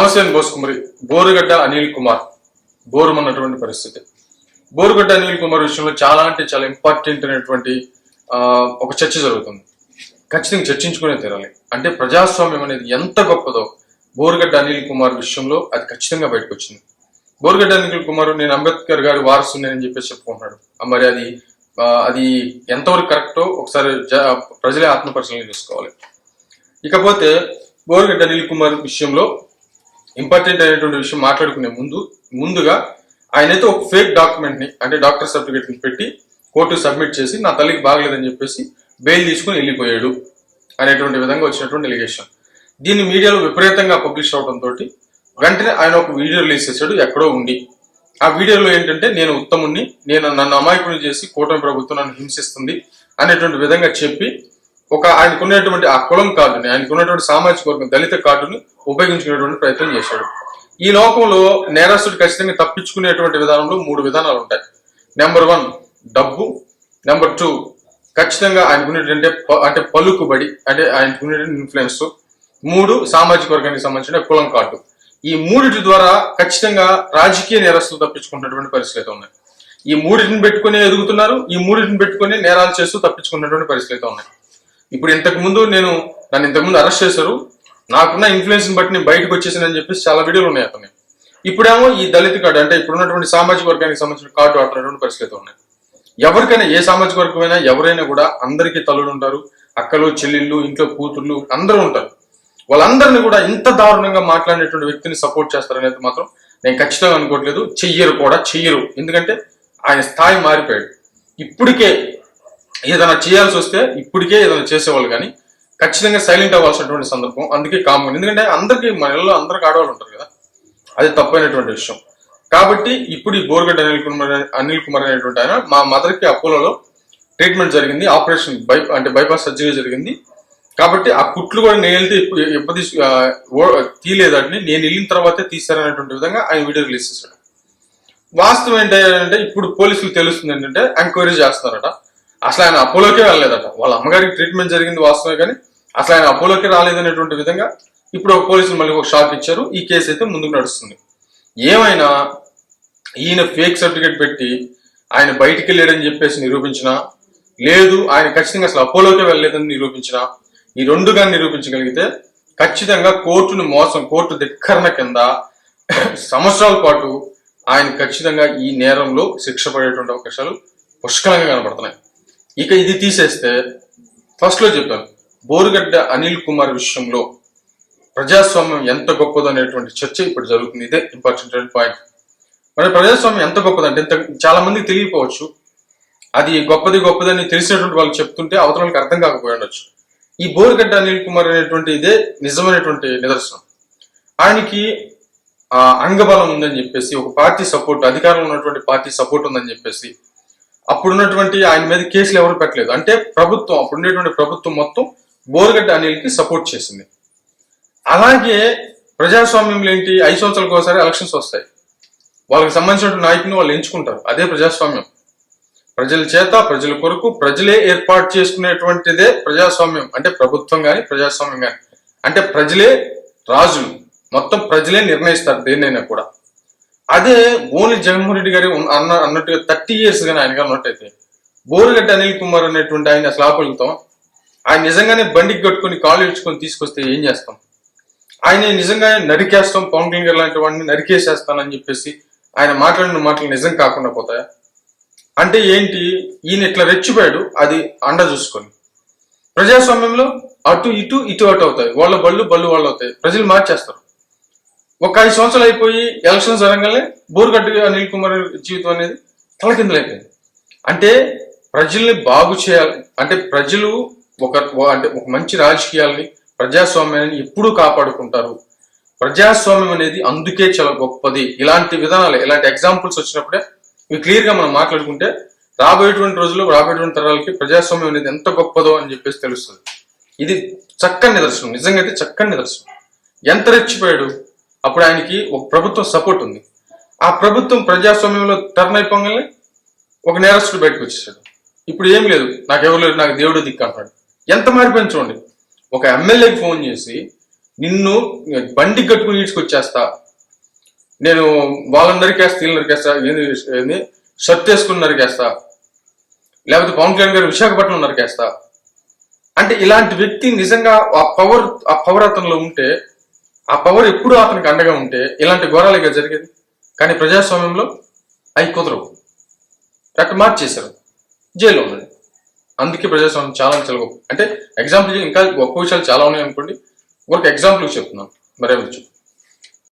నమస్తే బోసుకుమరి. బోరుగడ్డ అనిల్ కుమార్ బోరుమన్నటువంటి పరిస్థితి. బోరుగడ్డ అనిల్ కుమార్ విషయంలో చాలా అంటే చాలా ఇంపార్టెంట్ అయినటువంటి ఒక చర్చ జరుగుతుంది. ఖచ్చితంగా చర్చించుకునే తీరాలి. అంటే ప్రజాస్వామ్యం అనేది ఎంత గొప్పదో బోరుగడ్డ అనిల్ కుమార్ విషయంలో అది ఖచ్చితంగా బయటకు వచ్చింది. బోరుగడ్డ అనిల్ కుమార్ నేను అంబేద్కర్ గారి వారసుని అని చెప్పేసి చెప్పుకుంటున్నాడు. మరి అది ఎంతవరకు కరెక్టో ఒకసారి ప్రజలే ఆత్మపరిశీలన చేసుకోవాలి. ఇకపోతే బోరుగడ్డ అనిల్ కుమార్ విషయంలో ఇంపార్టెంట్ అయినటువంటి విషయం మాట్లాడుకునే ముందుగా ఆయనైతే ఒక ఫేక్ డాక్యుమెంట్ ని అంటే డాక్టర్ సర్టిఫికేట్ ని పెట్టి కోర్టు సబ్మిట్ చేసి నా తల్లికి బాగలేదని చెప్పేసి బెయిల్ తీసుకుని వెళ్ళిపోయాడు అనేటువంటి విధంగా వచ్చినటువంటి ఎలిగేషన్. దీన్ని మీడియాలో విపరీతంగా పబ్లిష్ అవడంతో వెంటనే ఆయన ఒక వీడియో రిలీజ్ చేశాడు ఎక్కడో ఉండి. ఆ వీడియోలో ఏంటంటే నేను ఉత్తముణ్ణి, నన్ను అమాయకుని చేసి కూటమి ప్రభుత్వం నన్ను హింసిస్తుంది అనేటువంటి విధంగా చెప్పి ఆయనకున్నటువంటి ఆ కులం కార్డుని, ఆయనకున్నటువంటి సామాజిక వర్గం దళిత కార్డుని ఉపయోగించుకునేటువంటి ప్రయత్నం చేశాడు. ఈ లోకంలో నేరస్తుడు ఖచ్చితంగా తప్పించుకునేటువంటి విధానంలో 3 విధానాలు ఉంటాయి. నెంబర్ 1 డబ్బు, నెంబర్ 2 ఖచ్చితంగా ఆయనకునేటువంటి అంటే పలుకుబడి అంటే ఆయనకునేటువంటి ఇన్ఫ్లుయెన్స్, 3 సామాజిక వర్గానికి సంబంధించిన కులం కార్డు. ఈ 3 ద్వారా ఖచ్చితంగా రాజకీయ నేరస్తులు తప్పించుకున్నటువంటి పరిస్థితులు ఉన్నాయి. ఈ 3 పెట్టుకుని ఎదుగుతున్నారు, ఈ 3 పెట్టుకుని నేరాలు చేస్తూ తప్పించుకున్నటువంటి పరిస్థితులు ఉన్నాయి. ఇప్పుడు నన్ను ఇంతకుముందు అరెస్ట్ చేశారు, నాకున్న ఇన్ఫ్లుయెన్స్ బట్టి నేను బయటకు వచ్చేసానని చెప్పేసి చాలా వీడియోలు ఉన్నాయి అతన్ని. ఇప్పుడేమో ఈ దళిత కార్డు అంటే ఇప్పుడున్నటువంటి సామాజిక వర్గానికి సంబంధించిన కార్డు ఆడుతున్నటువంటి పరిస్థితులు ఉన్నాయి. ఎవరికైనా ఏ సామాజిక వర్గమైనా ఎవరైనా కూడా అందరికీ తల్లులు ఉంటారు, అక్కలు చెల్లెళ్ళు, ఇంట్లో కూతుర్లు అందరూ ఉంటారు. వాళ్ళందరినీ కూడా ఇంత దారుణంగా మాట్లాడినటువంటి వ్యక్తిని సపోర్ట్ చేస్తారనేది మాత్రం నేను ఖచ్చితంగా అనుకోవట్లేదు. చెయ్యరు. ఎందుకంటే ఆయన స్థాయి మారిపోయాడు. ఇప్పటికే ఏదైనా చేయాల్సి వస్తే ఇప్పటికే ఏదైనా చేసేవాళ్ళు కానీ ఖచ్చితంగా సైలెంట్ అవ్వాల్సినటువంటి సందర్భం. అందుకే కామన్. ఎందుకంటే అందరికీ మన ఇళ్ళలో అందరికి ఆడవాళ్ళు ఉంటారు కదా, అది తప్పైనటువంటి విషయం. కాబట్టి ఇప్పుడు ఈ బోరుగడ్డ అనిల్ కుమార్ అనేటువంటి ఆయన మా మదర్కి అపోలోలో ట్రీట్మెంట్ జరిగింది, ఆపరేషన్ బైపాస్ సర్జరీ జరిగింది. కాబట్టి ఆ కుట్లు కూడా నేను వెళ్తే ఎప్పుడు తీయలేదని, నేను వెళ్ళిన తర్వాతే తీశారనేటువంటి విధంగా ఆయన వీడియో రిలీజ్ చేశాడు. వాస్తవం ఏంటంటే ఇప్పుడు పోలీసులు తెలుస్తుంది ఏంటంటే ఎంక్వైరీ చేస్తున్నారట. అసలు ఆయన అపోలోకే వెళ్ళలేదట. వాళ్ళ అమ్మగారికి ట్రీట్మెంట్ జరిగింది వాస్తవమే, కానీ అసలు ఆయన అపోలోకే రాలేదనేటువంటి విధంగా ఇప్పుడు పోలీసులు మళ్ళీ ఒక షాక్ ఇచ్చారు. ఈ కేసు అయితే ముందుకు నడుస్తుంది. ఏమైనా ఈయన ఫేక్ సర్టిఫికేట్ పెట్టి ఆయన బయటికి వెళ్ళాడని చెప్పేసి నిరూపించినా, లేదు ఆయన ఖచ్చితంగా అసలు అపోలోకే వెళ్ళలేదని నిరూపించినా, ఈ 2 గాని నిరూపించగలిగితే ఖచ్చితంగా కోర్టు ధిక్కరణ కింద సంవత్సరాల పాటు ఆయన ఖచ్చితంగా ఈ నేరంలో శిక్ష పడేటువంటి అవకాశాలు పుష్కలంగా కనబడుతున్నాయి. ఇక ఇది తీసేస్తే ఫస్ట్ లో చెప్పాను, బోరుగడ్డ అనిల్ కుమార్ విషయంలో ప్రజాస్వామ్యం ఎంత గొప్పదో అనేటువంటి చర్చ ఇప్పుడు జరుగుతుంది. ఇదే ఇంపార్టెంట్ పాయింట్. మరి ప్రజాస్వామ్యం ఎంత గొప్పదంటే చాలా మందికి తెలియకపోవచ్చు. అది గొప్పదని తెలిసినటువంటి వాళ్ళు చెప్తుంటే అవతల వాళ్ళకి అర్థం కాకపోయి ఉండొచ్చు. ఈ బోరుగడ్డ అనిల్ కుమార్ అనేటువంటి ఇదే నిజమైనటువంటి నిదర్శనం. ఆయనకి అంగబలం ఉందని చెప్పేసి, ఒక పార్టీ సపోర్ట్, అధికారంలో ఉన్నటువంటి పార్టీ సపోర్ట్ ఉందని చెప్పేసి అప్పుడున్నటువంటి ఆయన మీద కేసులు ఎవరు పెట్టలేదు. అంటే అప్పుడున్నటువంటి ప్రభుత్వం మొత్తం బోరుగడ్డ అనిల్కి సపోర్ట్ చేసింది. అలాగే ప్రజాస్వామ్యంలో ఏంటి, 5 సంవత్సరాలకు ఒకసారి ఎలక్షన్స్ వస్తాయి. వాళ్ళకి సంబంధించిన నాయకుని వాళ్ళు ఎంచుకుంటారు. అదే ప్రజాస్వామ్యం. ప్రజల చేత, ప్రజల కొరకు ప్రజలే ఏర్పాటు చేసుకునేటువంటిదే ప్రజాస్వామ్యం. అంటే ప్రభుత్వం కానీ ప్రజాస్వామ్యం కానీ అంటే ప్రజలే రాజులు, మొత్తం ప్రజలే నిర్ణయిస్తారు దేన్నైనా కూడా. అదే ఓన్లీ జగన్మోహన్ రెడ్డి గారి అన్నట్టుగా 30 years కానీ ఆయన గారు ఉన్నట్టయితే బోరుగడ్డ అనిల్ కుమార్ అనేటువంటి ఆయన అసలు ఆపలుగుతాం. ఆయన నిజంగానే బండికి కట్టుకుని కాళ్ళు ఇచ్చుకొని తీసుకొస్తే ఏం చేస్తాం? ఆయన నిజంగానే నరికేస్తాం, పవన్ కళ్యాణ్ గారు లాంటి వాడిని నరికేసేస్తానని చెప్పేసి ఆయన మాట్లాడిన మాటలు నిజం కాకుండా పోతాయా? అంటే ఏంటి, ఈయన ఇట్లా రెచ్చిపోయాడు. అది అండ చూసుకొని ప్రజాస్వామ్యంలో అటు అటు అవుతాయి. వాళ్ళ బళ్ళు వాళ్ళు అవుతాయి. ప్రజలు మార్చేస్తారు. ఒక 5 సంవత్సరాలు అయిపోయి ఎలక్షన్ జరగగానే బోరుగడ్డ అనిల్ కుమార్ జీవితం అనేది తలకిందులైపోయింది. అంటే ప్రజల్ని బాగు చేయాలి అంటే ప్రజలు ఒక మంచి రాజకీయాలని, ప్రజాస్వామ్యాన్ని ఎప్పుడూ కాపాడుకుంటారు. ప్రజాస్వామ్యం అనేది అందుకే చాలా గొప్పది. ఇలాంటి విధానాలు, ఇలాంటి ఎగ్జాంపుల్స్ వచ్చినప్పుడే ఇవి క్లియర్ గా మనం మాట్లాడుకుంటే రాబోయేటువంటి రోజుల్లో, రాబోయేటువంటి తరాలకి ప్రజాస్వామ్యం అనేది ఎంత గొప్పదో అని చెప్పేసి తెలుస్తుంది. ఇది చక్కని నిదర్శనం. నిజంగా అయితే చక్కని నిదర్శనం. ఎంత రెచ్చిపోయాడు. అప్పుడు ఆయనకి ఒక ప్రభుత్వం సపోర్ట్ ఉంది. ఆ ప్రభుత్వం ప్రజాస్వామ్యంలో టర్న్ అయిపోగానే ఒక నేరస్తుడు బయటకు వచ్చేసాడు. ఇప్పుడు ఏం లేదు, నాకెవరు లేదు, నాకు దేవుడు దిక్కు అంటాడు. ఎంత మారిపోయింది చూడండి. ఒక ఎమ్మెల్యేకి ఫోన్ చేసి నిన్ను బండి కట్టుకుని ఈడ్చుకొచ్చేస్తా, నేను వాళ్ళని నరికేస్తా, వీళ్ళు నరికేస్తా, ఏంది షర్ట్ వేసుకుని నరికేస్తా, లేకపోతే పవన్ కళ్యాణ్ గారు విశాఖపట్నం నరికేస్తా అంటే, ఇలాంటి వ్యక్తి నిజంగా ఆ పవర్ అతనిలో ఉంటే, ఆ పవర్ ఎప్పుడు అతనికి అండగా ఉంటే ఇలాంటి ఘోరాలుగా జరిగేది. కానీ ప్రజాస్వామ్యంలో అవి కుదరవు, అక్కడ మార్చేశారు, జైల్లో ఉన్నది. అందుకే ప్రజాస్వామ్యం చాలా చాలా గొప్ప. అంటే ఎగ్జాంపుల్ ఇంకా గొప్ప విషయాలు చాలా ఉన్నాయి అనుకోండి, ఒక ఎగ్జాంపుల్ చెప్తున్నాను, మరేమొచ్చు.